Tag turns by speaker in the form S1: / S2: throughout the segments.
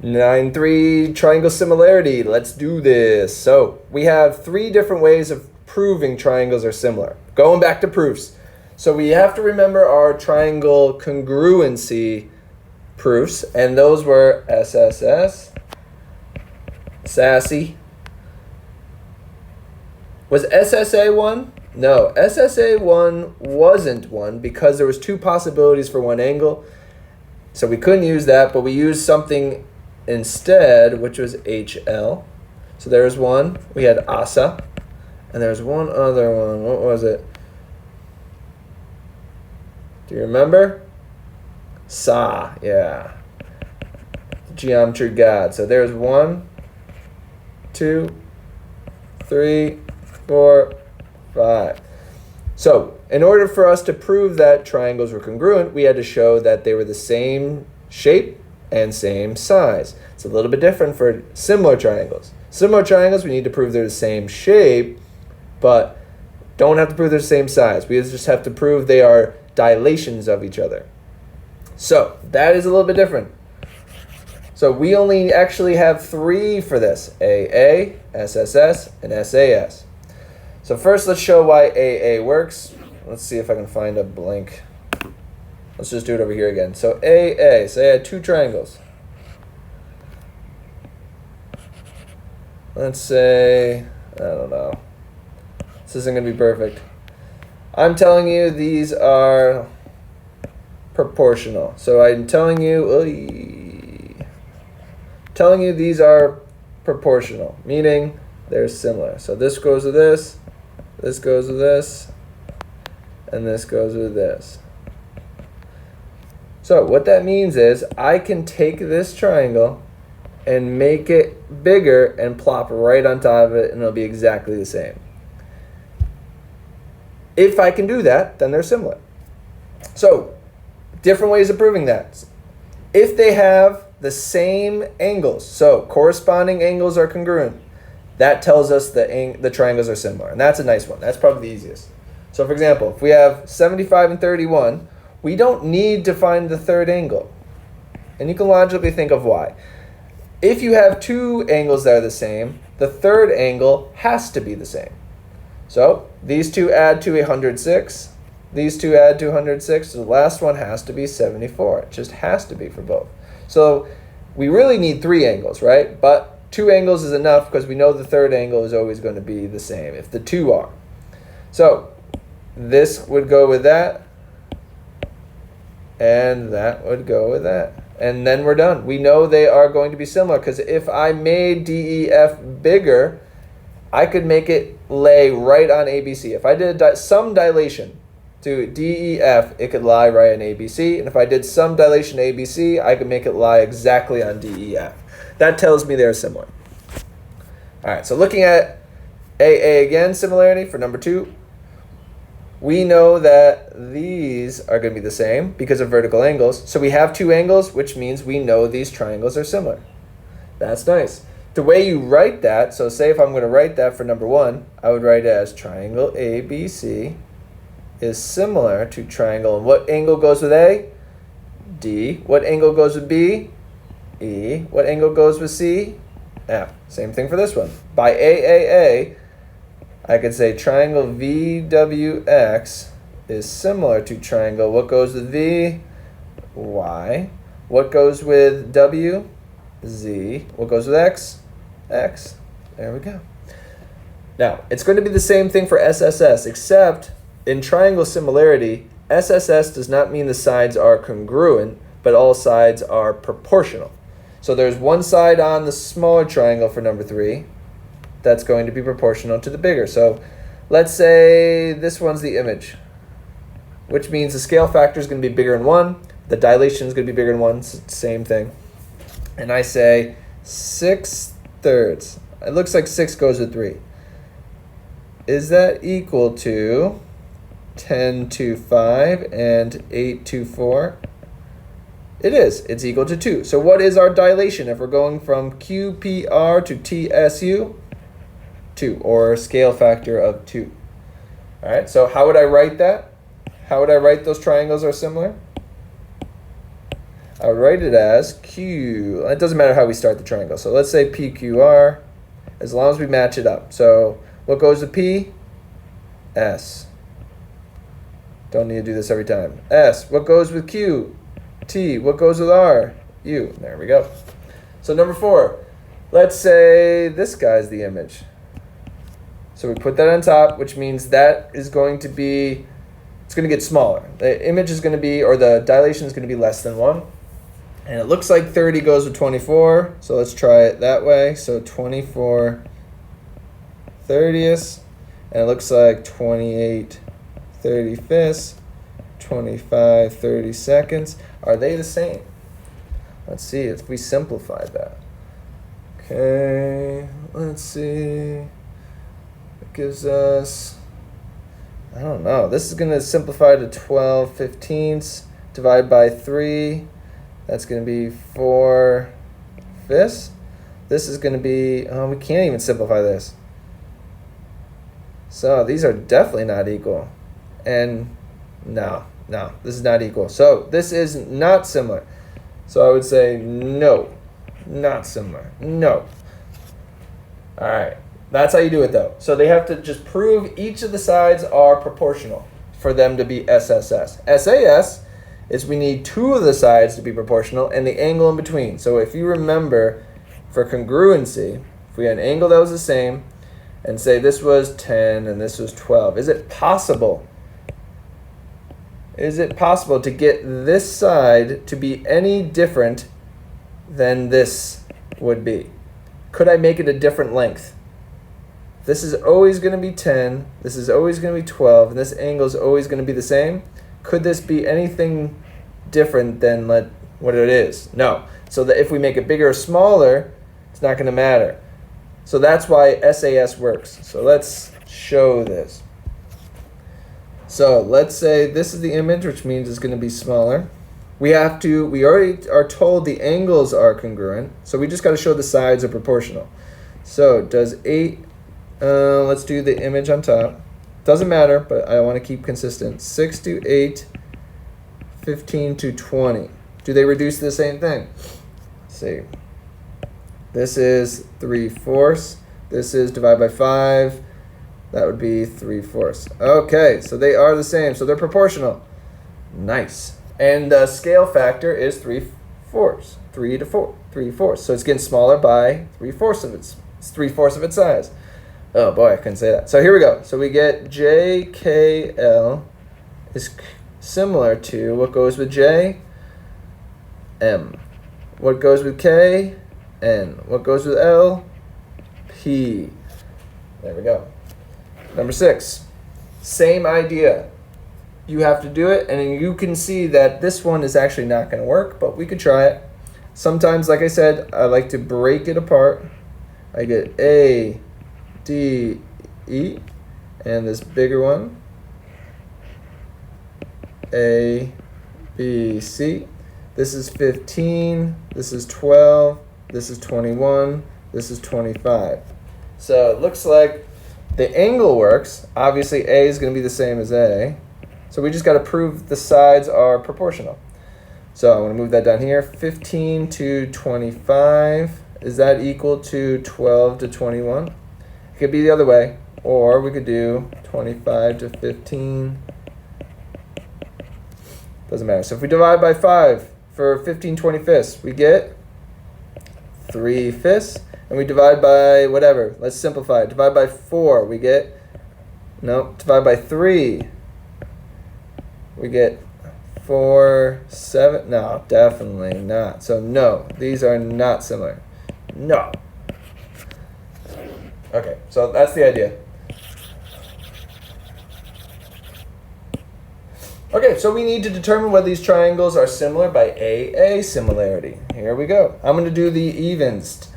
S1: 9-3 triangle similarity. Let's do this. So we have 3 different ways of proving triangles are similar. Going back to proofs. So we have to remember our triangle congruency proofs, and those were SSS, SASSY. Was SSA one? No, SSA one wasn't one because there was 2 possibilities for one angle. So we couldn't use that, but we used something instead, which was HL. So there was one. We had ASA, and there's one other one. What was it? Do you remember? SA, yeah. Geometry God. So there's 1, 2, 3, 4, 5. So in order for us to prove that triangles were congruent, we had to show that they were the same shape and same size. It's a little bit different for similar triangles. Similar triangles, we need to prove they're the same shape, but don't have to prove they're the same size. We just have to prove they are dilations of each other. So that is a little bit different. So we only actually have 3 for this: AA, SSS, and SAS. So first let's show why AA works. Let's see if I can find a blank. Let's just do it over here again. So AA, say I had 2 triangles. Let's say, I don't know. This isn't going to be perfect. I'm telling you these are proportional. So I'm telling you these are proportional, meaning they're similar. So this goes with this goes with this, and this goes with this. So what that means is I can take this triangle and make it bigger and plop right on top of it, and it'll be exactly the same. If I can do that, then they're similar. So different ways of proving that. If they have the same angles, so corresponding angles are congruent, that tells us the triangles are similar. And that's a nice one. That's probably the easiest. So for example, if we have 75 and 31, we don't need to find the third angle. And you can logically think of why. If you have 2 angles that are the same, the third angle has to be the same. So these 2 add to 106. These 2 add to 106. So the last one has to be 74. It just has to be for both. So we really need 3 angles, right? But 2 angles is enough because we know the third angle is always going to be the same if the 2 are. So this would go with that, and that would go with that. And then we're done. We know they are going to be similar because if I made DEF bigger, I could make it lay right on ABC. If I did some dilation to DEF, it could lie right on ABC. And if I did some dilation to ABC, I could make it lie exactly on DEF. That tells me they're similar. All right, so looking at AA again, similarity for number 2. We know that these are going to be the same because of vertical angles. So we have 2 angles, which means we know these triangles are similar. That's nice. The way you write that, so say if I'm going to write that for number 1, I would write it as triangle ABC is similar to triangle. And what angle goes with A? D. What angle goes with B? E. What angle goes with C? F. Same thing for this one. By AAA, I could say triangle VWX is similar to triangle. What goes with V? Y. What goes with W? Z. What goes with X? X. There we go. Now, it's going to be the same thing for SSS, except in triangle similarity, SSS does not mean the sides are congruent, but all sides are proportional. So there's one side on the smaller triangle for number 3 that's going to be proportional to the bigger. So let's say this one's the image, which means the scale factor is going to be bigger in 1, the dilation is going to be bigger in 1, same thing. And I say 6/3. It looks like 6 goes with 3. Is that equal to 10 to 5 and 8 to 4? It is. It's equal to 2. So what is our dilation if we're going from QPR to TSU? 2, or scale factor of 2. All right, so how would I write that? How would I write those triangles are similar? I would write it as Q. It doesn't matter how we start the triangle. So let's say PQR, as long as we match it up. So what goes with P? S. Don't need to do this every time. S. What goes with Q? T. What goes with R? U. There we go. So number 4. Let's say this guy's the image. So we put that on top, which means that is going to be, it's going to get smaller. The image is going to be, or the dilation is going to be less than 1. And it looks like 30 goes with 24. So let's try it that way. So 24 30ths. And it looks like 28 35ths. 25 32nds. Are they the same? Let's see if we simplify that. Okay, let's see. It gives us, I don't know. This is going to simplify to 12 15ths. Divide by 3. That's going to be 4 fifths. This is going to be, we can't even simplify this. So these are definitely not equal. And no, this is not equal. So this is not similar. So I would say no, not similar, no. All right, that's how you do it though. So they have to just prove each of the sides are proportional for them to be SSS. SAS is we need 2 of the sides to be proportional and the angle in between. So if you remember, for congruency, if we had an angle that was the same, and say this was 10 and this was 12, is it possible to get this side to be any different than this would be? Could I make it a different length? This is always going to be 10, this is always going to be 12, and this angle is always going to be the same. Could this be anything different than what it is? No. So that if we make it bigger or smaller, it's not going to matter. So that's why SAS works. So let's show this. So let's say this is the image, which means it's going to be smaller. We already are told the angles are congruent, so we just got to show the sides are proportional. So does 8, let's do the image on top. Doesn't matter, but I want to keep consistent. 6 to 8, 15 to 20. Do they reduce to the same thing? Let's see. This is 3/4. This is divide by 5. That would be 3/4. Okay, so they are the same. So they're proportional. Nice. And the scale factor is 3/4. 3 to 4. 3/4. So it's getting smaller by 3/4 of its. It's 3/4 of its size. Oh boy, I couldn't say that. So here we go. So we get JKL is similar to what goes with J, M. What goes with K, N. What goes with L, P. There we go. Number 6, same idea. You have to do it, and you can see that this one is actually not going to work, but we could try it. Sometimes, like I said, I like to break it apart. I get A, D, E, and this bigger one, A, B, C. This is 15, this is 12, this is 21, this is 25. So it looks like the angle works. Obviously, A is going to be the same as A. So we just got to prove the sides are proportional. So I'm going to move that down here. 15 to 25. Is that equal to 12 to 21? It could be the other way. Or we could do 25 to 15. Doesn't matter. So if we divide by 5 for 15 25ths, we get 3 fifths. And we divide by whatever. Let's simplify. Divide by 4. We get, no, divide by 3. We get 4, 7. No, definitely not. So no, these are not similar. No. Okay, so that's the idea. Okay, so we need to determine whether these triangles are similar by AA similarity. Here we go. I'm going to do the evens.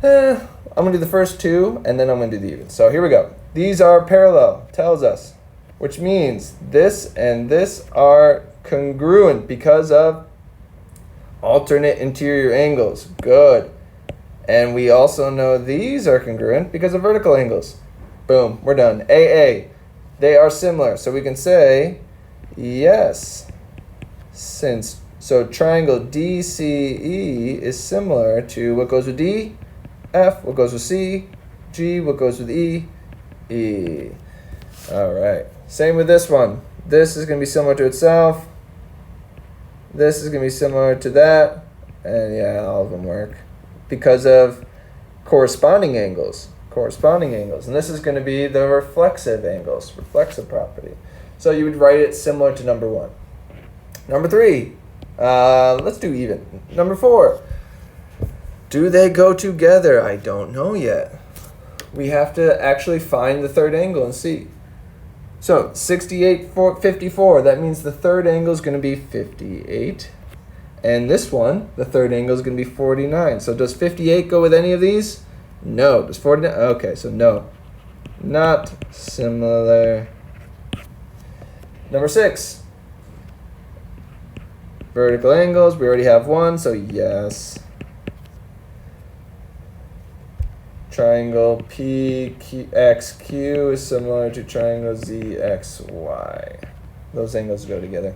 S1: I'm going to do the first 2, and then I'm going to do the evens. So here we go. These are parallel, tells us, which means this and this are congruent because of alternate interior angles. Good. And we also know these are congruent because of vertical angles. Boom, we're done. AA, they are similar. So we can say, yes, since So triangle DCE is similar to what goes with D, F, what goes with C, G, what goes with E, E. All right. Same with this one. This is going to be similar to itself. This is going to be similar to that. And yeah, all of them work because of corresponding angles. Corresponding angles. And this is going to be the reflexive angles, reflexive property. So you would write it similar to number 1. Number 3. Let's do even. Number 4. Do they go together? I don't know yet. We have to actually find the third angle and see. So 68, 54, that means the third angle is going to be 58. And this one, the third angle is going to be 49. So does 58 go with any of these? No. Does 49? Okay, so no. Not similar. Number 6. Vertical angles, we already have one, so yes. Triangle PXQ is similar to triangle ZXY. Those angles go together.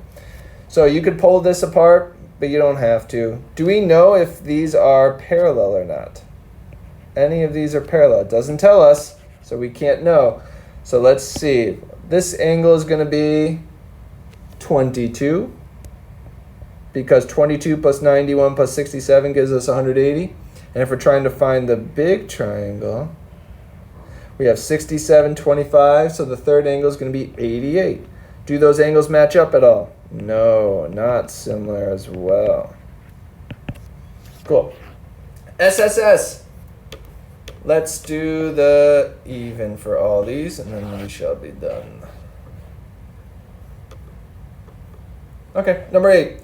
S1: So you could pull this apart, but you don't have to. Do we know if these are parallel or not? Any of these are parallel. It doesn't tell us, so we can't know. So let's see. This angle is going to be 22. Because 22 plus 91 plus 67 gives us 180. And if we're trying to find the big triangle, we have 67, 25, so the third angle is going to be 88. Do those angles match up at all? No, not similar as well. Cool. SSS. Let's do the even for all these, and then we shall be done. Okay, number 8.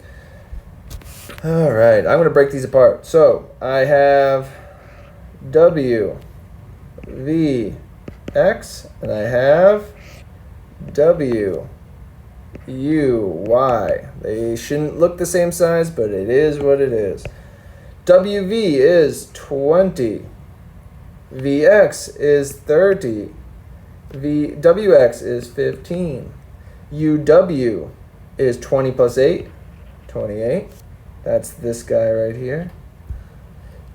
S1: All right, I'm going to break these apart. So I have W, V, X, and I have W, U, Y. They shouldn't look the same size, but it is what it is. WV is 20. VX is 30. WX is 15. UW is 20 plus 8, 28. That's this guy right here.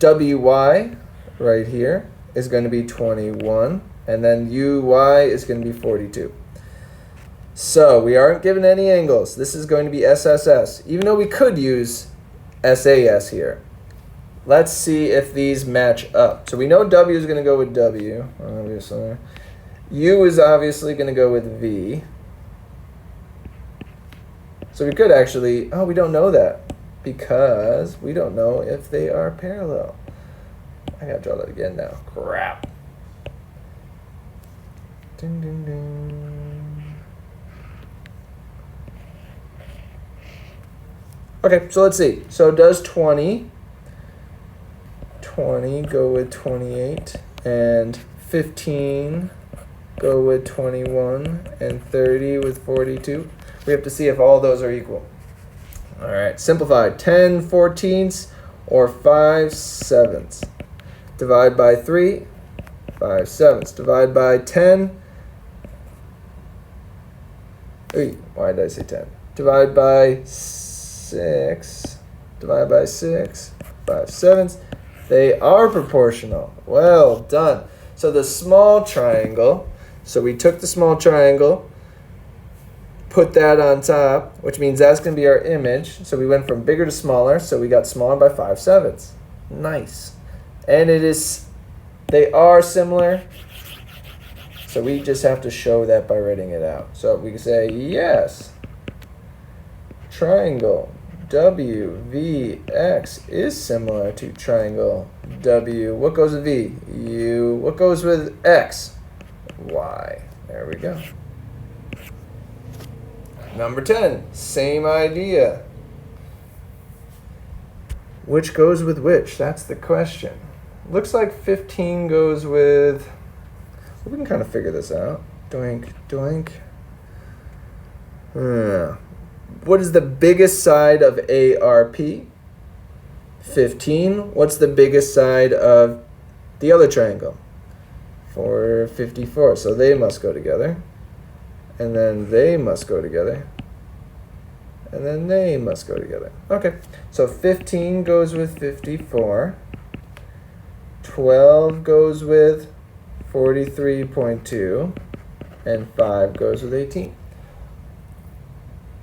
S1: WY right here is going to be 21. And then UY is going to be 42. So we aren't given any angles. This is going to be SSS, even though we could use SAS here. Let's see if these match up. So we know W is going to go with W, obviously. U is obviously going to go with V. So we could actually, we don't know that because we don't know if they are parallel. I gotta draw that again now. Crap. Ding, ding, ding. Okay, so let's see. So does 20 go with 28 and 15 go with 21 and 30 with 42? We have to see if all those are equal. All right, simplified. 10 14ths or 5 sevenths. Divide by 3, 5 sevenths. Divide by 10. Why did I say 10? Divide by 6. Divide by 6, 5 sevenths. They are proportional. Well done. So the small triangle, so we took the small triangle, put that on top, which means that's going to be our image. So we went from bigger to smaller, so we got smaller by 5 sevenths. Nice. And they are similar, so we just have to show that by writing it out. So we can say, yes, triangle WVX is similar to triangle W. What goes with V? U. What goes with X? Y. There we go. Number 10, same idea. Which goes with which? That's the question. Looks like 15 goes with, we can kind of figure this out. Doink, doink. What is the biggest side of ARP? 15. What's the biggest side of the other triangle? 454. So they must go together. And then they must go together. and then they must go together. Okay, so 15 goes with 54. 12 goes with 43.2. And 5 goes with 18.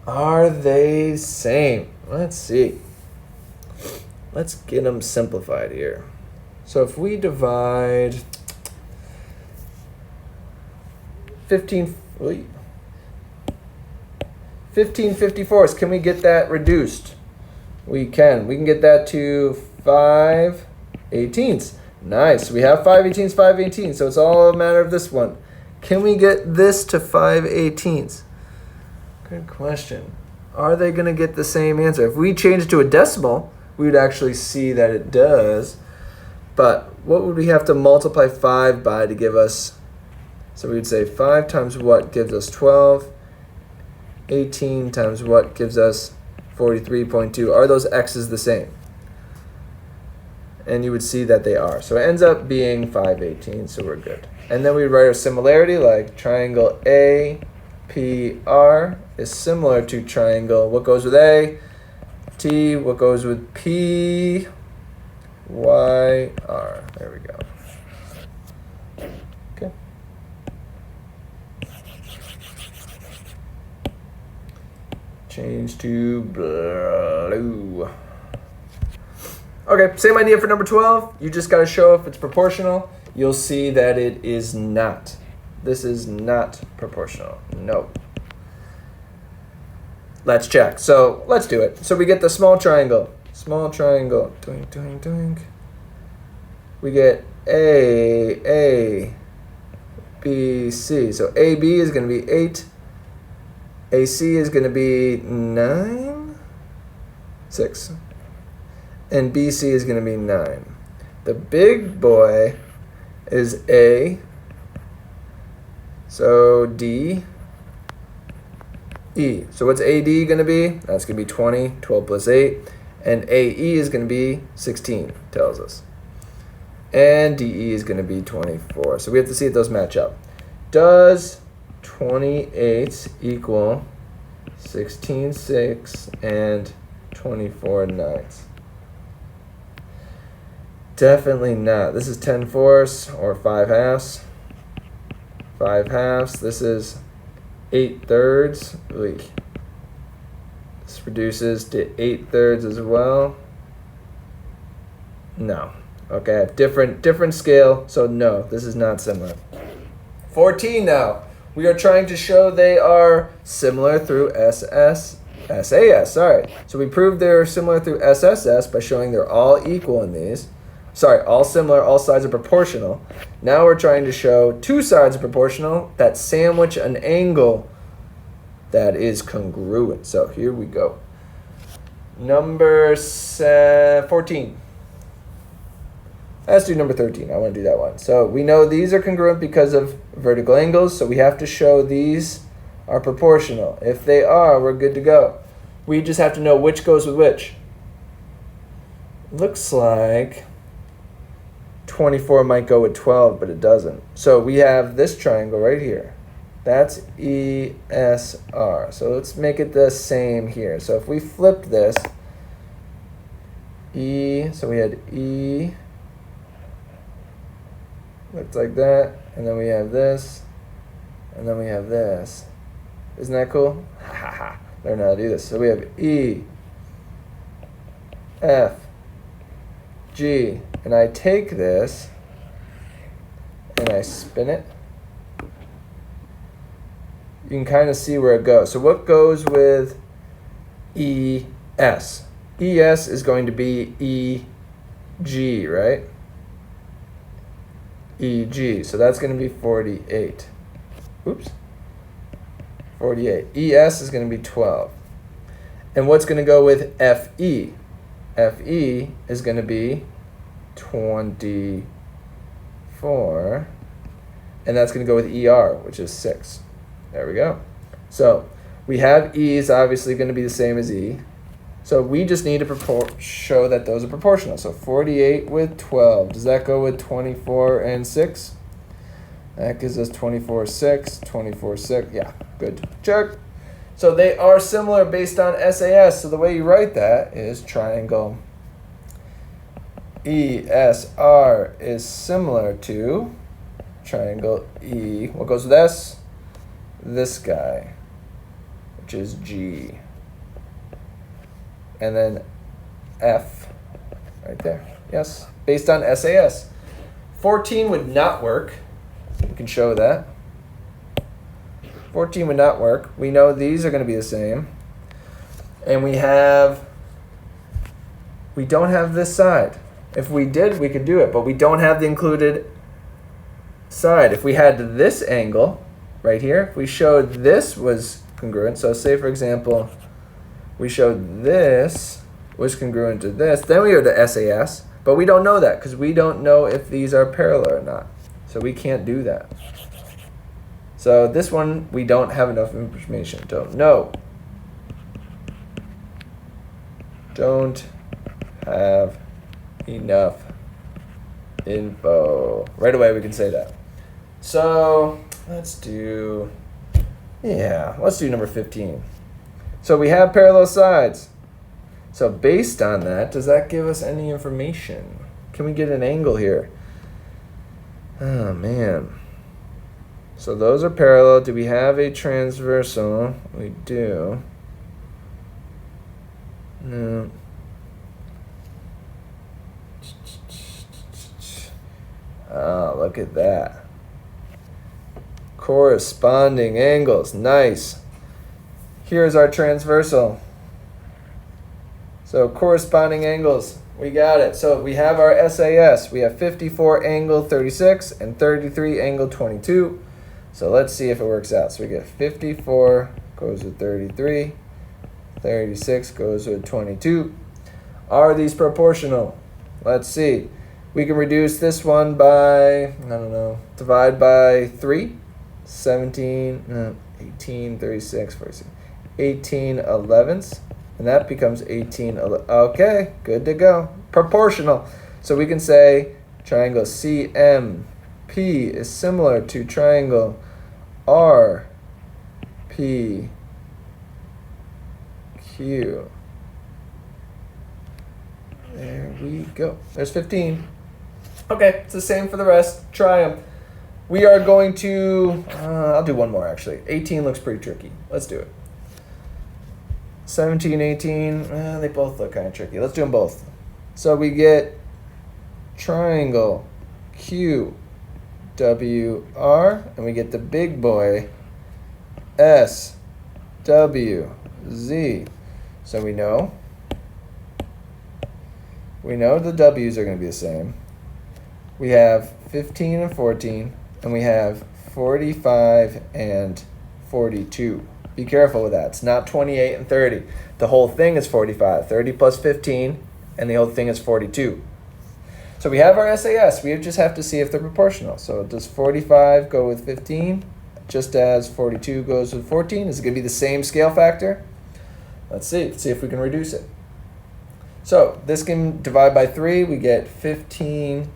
S1: Are they same? Let's see. Let's get them simplified here. So if we divide 15/54s, can we get that reduced? We can. We can get that to 5/18. Nice. We have 5/18, 5/18. So it's all a matter of this one. Can we get this to 5/18? Good question. Are they going to get the same answer? If we change it to a decimal, we would actually see that it does. But what would we have to multiply 5 by to give us? So we would say 5 times what gives us 12? 18 times what gives us 43.2? Are those x's the same? And you would see that they are. So it ends up being 5/18, so we're good. And then we write our similarity, like triangle APR is similar to triangle, what goes with A? T, what goes with P? YR. There we go. Okay. Change to blue. Okay, same idea for number 12. You just got to show if it's proportional. You'll see that it is not. This is not proportional. No. Let's check. So let's do it. So we get the small triangle. Small triangle. Doink, doink, doink. We get A, B, C. So AB is going to be 8. AC is going to be 9. 6. And BC is going to be 9. The big boy is A. So D, E. So what's AD going to be? That's going to be 20, 12 plus 8. And AE is going to be 16, tells us. And DE is going to be 24. So we have to see if those match up. Does 28 equal 16 6 and 24 9s? Definitely not. This is 10 fourths or 5 halves. 5 halves. This is 8 thirds. This reduces to 8 thirds as well. No. Okay, different scale, so no, this is not similar. 14 now. We are trying to show they are similar through SAS. So we proved they're similar through SSS by showing they're all equal in these. All similar, all sides are proportional. Now we're trying to show two sides are proportional that sandwich an angle that is congruent. So here we go. Number 14. Let's do number 13. I want to do that one. So we know these are congruent because of vertical angles, so we have to show these are proportional. If they are, we're good to go. We just have to know which goes with which. Looks like 24 might go with 12, but it doesn't. So we have this triangle right here. That's ESR. So let's make it the same here. So if we flip this, so we had E, looks like that, and then we have this, and then we have this. Isn't that cool? Ha ha ha. Learn how to do this. So we have E, F, G, and I take this and I spin it. You can kind of see where it goes. So what goes with ES? ES is going to be EG, right? EG. So that's going to be 48. Oops. 48. ES is going to be 12. And what's going to go with FE? FE is going to be 24. And that's going to go with ER, which is 6. There we go. So we have E is obviously going to be the same as E. So we just need to show that those are proportional. So 48 with 12. Does that go with 24 and 6? That gives us 24, 6, 24, 6. Yeah, good. Check. So they are similar based on SAS. So the way you write that is triangle ESR is similar to triangle E. What goes with S? This guy, which is G. And then F right there. Yes, based on SAS. 14 would not work. We can show that. 14 would not work. We know these are going to be the same. And we don't have this side. If we did, we could do it, but we don't have the included side. If we had this angle right here, if we showed this was congruent, so say for example, we showed this was congruent to this, then we go to SAS, but we don't know that because we don't know if these are parallel or not. So we can't do that. So this one, we don't have enough information. Don't know. Don't have enough info. Right away we can say that. So let's do number 15. So we have parallel sides. So based on that, does that give us any information? Can we get an angle here? Oh man. So those are parallel. Do we have a transversal? We do. No. Oh, look at that. Corresponding angles. Nice. Here's our transversal. So corresponding angles. We got it. So we have our SAS. We have 54 angle 36 and 33 angle 22. So let's see if it works out. So we get 54 goes with 33. 36 goes with 22. Are these proportional? Let's see. We can reduce this one by, divide by 3. 17, 18, 36, 46. 18 11ths. And that becomes 18. Okay, good to go. Proportional. So we can say triangle CMP is similar to triangle RPQ. There we go. There's 15. Okay, it's the same for the rest. Try them. We are going to, I'll do one more actually. 18 looks pretty tricky. Let's do it. 17, 18, they both look kind of tricky. Let's do them both. So we get triangle QWR, and we get the big boy SWZ. So we know the W's are going to be the same. We have 15 and 14, and we have 45 and 42. Be careful with that. It's not 28 and 30. The whole thing is 45. 30 plus 15, and the whole thing is 42. So we have our SAS. We just have to see if they're proportional. So does 45 go with 15, just as 42 goes with 14? Is it going to be the same scale factor? Let's see. Let's see if we can reduce it. So this can divide by 3. We get 15.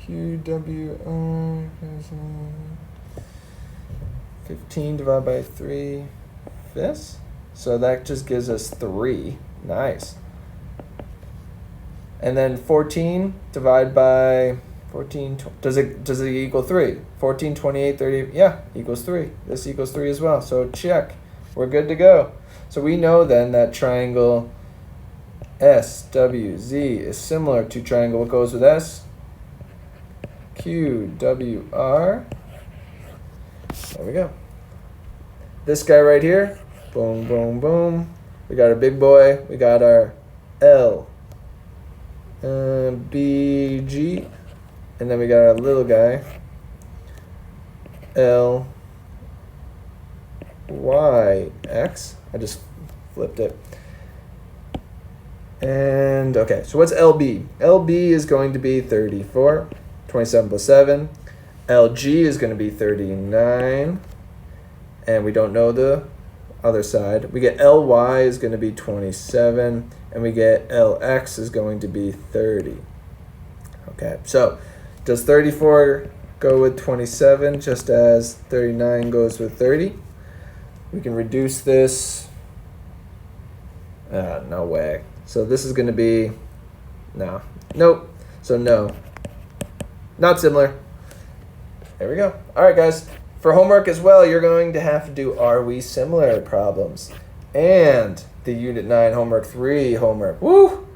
S1: QWR 15 divided by 3 fifths. So that just gives us 3. Nice. And then 14 divided by 14, does it equal 3? 14, 28, 30, yeah, equals 3. This equals 3 as well. So check. We're good to go. So we know then that triangle SWZ is similar to triangle, what goes with S? QWR. There we go. This guy right here, boom, boom, boom. We got our big boy. We got our L, BG, and then we got our little guy, L, Y, X. I just flipped it. And okay, so what's LB? LB is going to be 34. 27 plus 7. LG is going to be 39. And we don't know the other side. We get LY is going to be 27. and we get LX is going to be 30. Okay, so does 34 go with 27 just as 39 goes with 30? We can reduce this. No way. So this is going to be, no. Nope. So no. Not similar. There we go. All right, guys. For homework as well, you're going to have to do Are We Similar problems. And the Unit 9 Homework 3 homework. Woo!